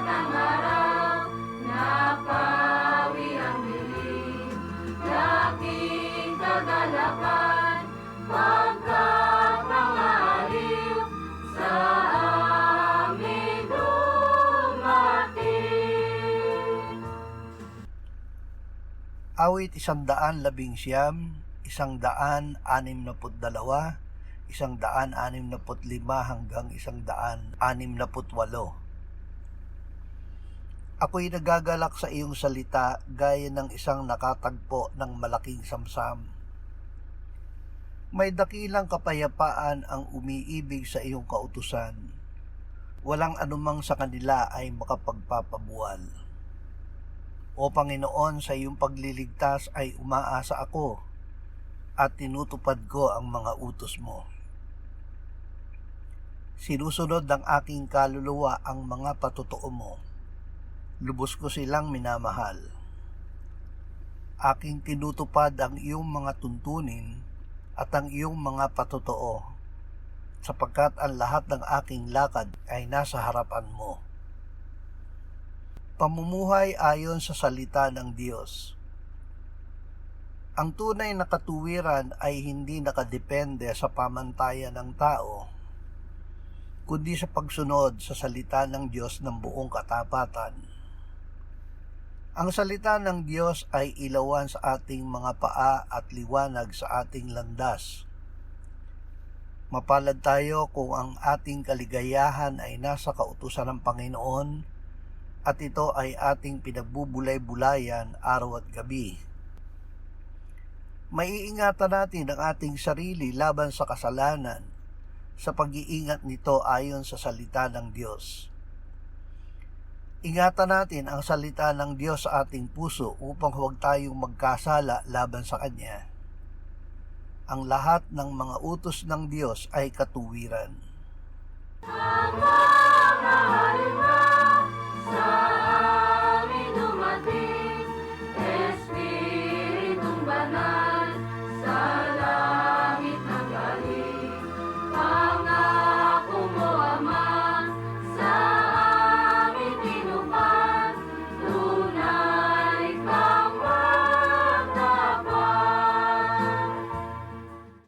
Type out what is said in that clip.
ng araw, napawi ang dilim, laking kagalakan, pagkat mga aliw sa amin dumating. Awit 119, 162, 165 hanggang 168. Ako'y nagagalak sa iyong salita gaya ng isang nakatagpo ng malaking samsam. May dakilang kapayapaan ang umiibig sa iyong kautusan. Walang anumang sa kanila ay makapagpapabuwal. O Panginoon, sa iyong pagliligtas ay umaasa ako at tinutupad ko ang mga utos mo. Sinusunod ng aking kaluluwa ang mga patotoo mo. Lubos ko silang minamahal. Aking tinutupad ang iyong mga tuntunin at ang iyong mga patotoo, sapagkat ang lahat ng aking lakad ay nasa harapan mo. Pamumuhay ayon sa salita ng Diyos. Ang tunay na katuwiran ay hindi nakadepende sa pamantayan ng tao, kundi sa pagsunod sa salita ng Diyos ng buong katapatan. Ang salita ng Diyos ay ilawan sa ating mga paa at liwanag sa ating landas. Mapalad tayo kung ang ating kaligayahan ay nasa kautusan ng Panginoon at ito ay ating pinagbubulay-bulayan araw at gabi. Maiingatan natin ang ating sarili laban sa kasalanan sa pag-iingat nito ayon sa salita ng Diyos. Ingatan natin ang salita ng Diyos sa ating puso upang huwag tayong magkasala laban sa Kanya. Ang lahat ng mga utos ng Diyos ay katuwiran.